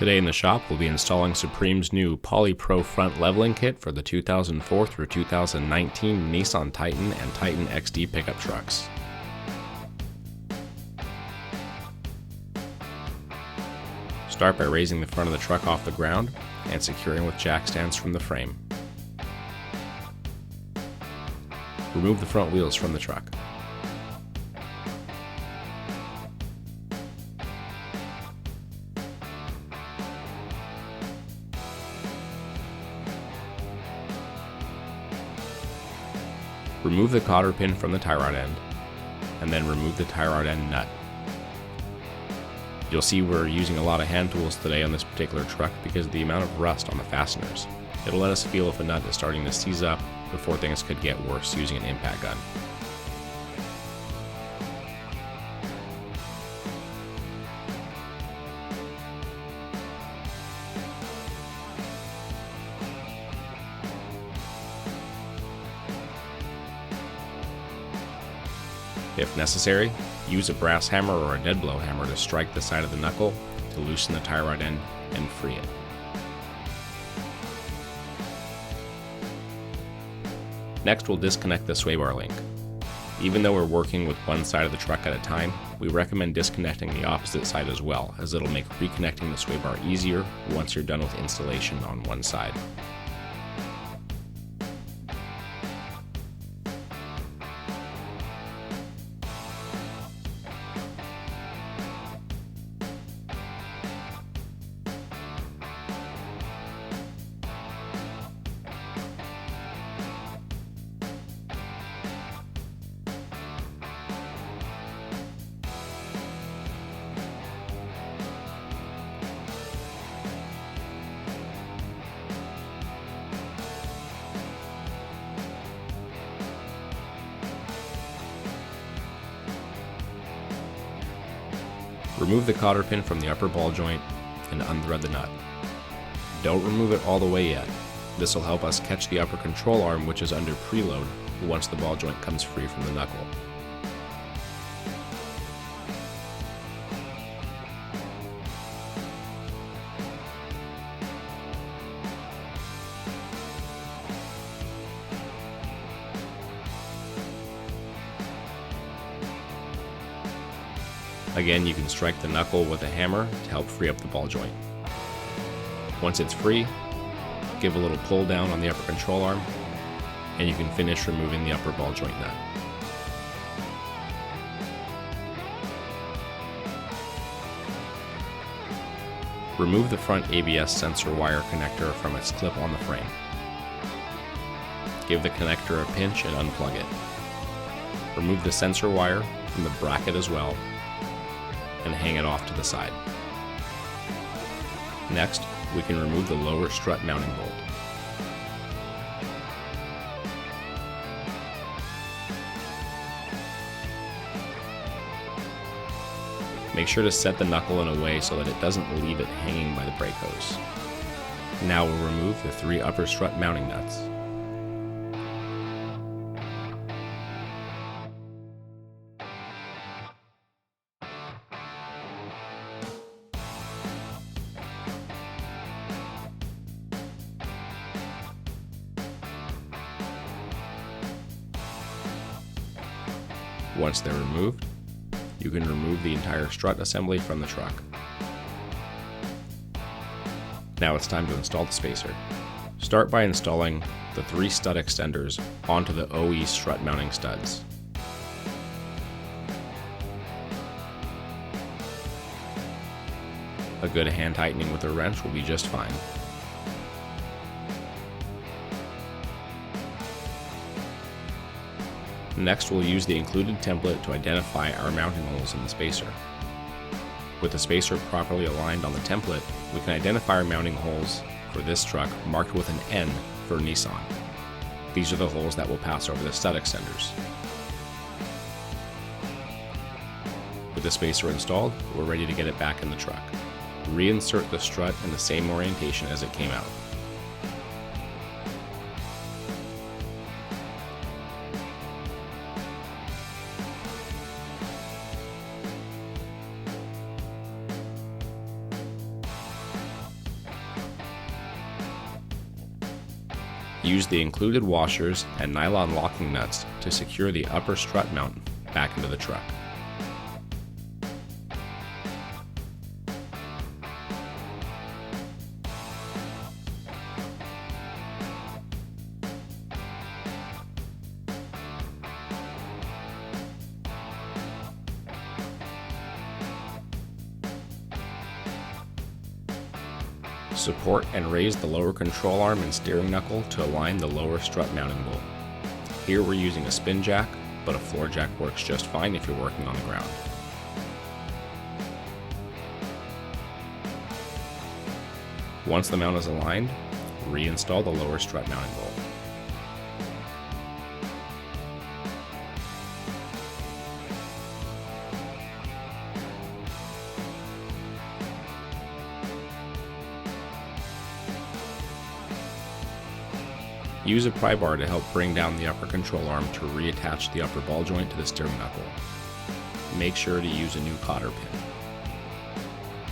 Today in the shop, we'll be installing Supreme's new Poly Pro front leveling kit for the 2004 through 2019 Nissan Titan and Titan XD pickup trucks. Start by raising the front of the truck off the ground and securing with jack stands from the frame. Remove the front wheels from the truck. Remove the cotter pin from the tie rod end, and then remove the tie rod end nut. You'll see we're using a lot of hand tools today on this particular truck because of the amount of rust on the fasteners. It'll let us feel if a nut is starting to seize up before things could get worse using an impact gun. If necessary, use a brass hammer or a dead blow hammer to strike the side of the knuckle to loosen the tie rod end and free it. Next, we'll disconnect the sway bar link. Even though we're working with one side of the truck at a time, we recommend disconnecting the opposite side as well, as it'll make reconnecting the sway bar easier once you're done with installation on one side. Remove the cotter pin from the upper ball joint and unthread the nut. Don't remove it all the way yet. This will help us catch the upper control arm, which is under preload, once the ball joint comes free from the knuckle. Again, you can strike the knuckle with a hammer to help free up the ball joint. Once it's free, give a little pull down on the upper control arm, and you can finish removing the upper ball joint nut. Remove the front ABS sensor wire connector from its clip on the frame. Give the connector a pinch and unplug it. Remove the sensor wire from the bracket as well, and hang it off to the side. Next, we can remove the lower strut mounting bolt. Make sure to set the knuckle in a way so that it doesn't leave it hanging by the brake hose. Now we'll remove the 3 upper strut mounting nuts. Once they're removed, you can remove the entire strut assembly from the truck. Now it's time to install the spacer. Start by installing the 3 stud extenders onto the OE strut mounting studs. A good hand tightening with a wrench will be just fine. Next, we'll use the included template to identify our mounting holes in the spacer. With the spacer properly aligned on the template, we can identify our mounting holes for this truck marked with an N for Nissan. These are the holes that will pass over the stud extenders. With the spacer installed, we're ready to get it back in the truck. Reinsert the strut in the same orientation as it came out. Use the included washers and nylon locking nuts to secure the upper strut mount back into the truck. Support and raise the lower control arm and steering knuckle to align the lower strut mounting bolt. Here we're using a spin jack, but a floor jack works just fine if you're working on the ground. Once the mount is aligned, reinstall the lower strut mounting bolt. Use a pry bar to help bring down the upper control arm to reattach the upper ball joint to the steering knuckle. Make sure to use a new cotter pin.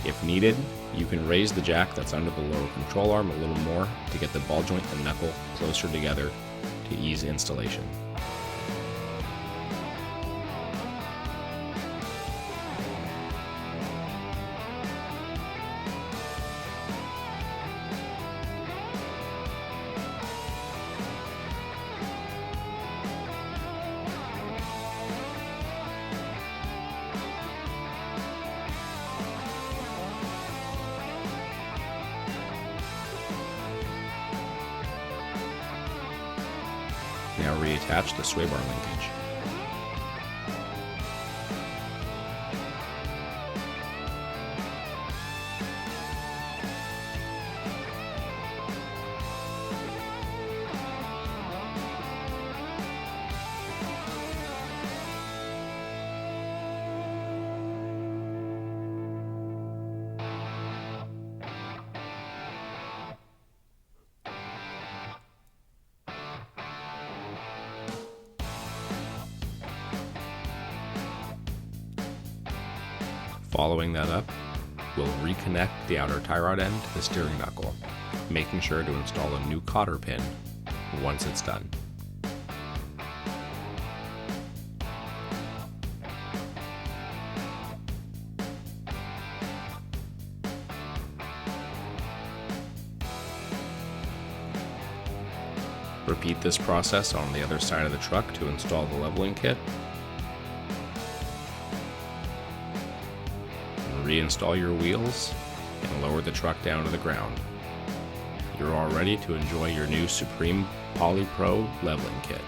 If needed, you can raise the jack that's under the lower control arm a little more to get the ball joint and knuckle closer together to ease installation. Now reattach the sway bar linkage. Following that up, we'll reconnect the outer tie rod end to the steering knuckle, making sure to install a new cotter pin once it's done. Repeat this process on the other side of the truck to install the leveling kit. Reinstall your wheels and lower the truck down to the ground. You're all ready to enjoy your new Supreme Poly Pro leveling kit.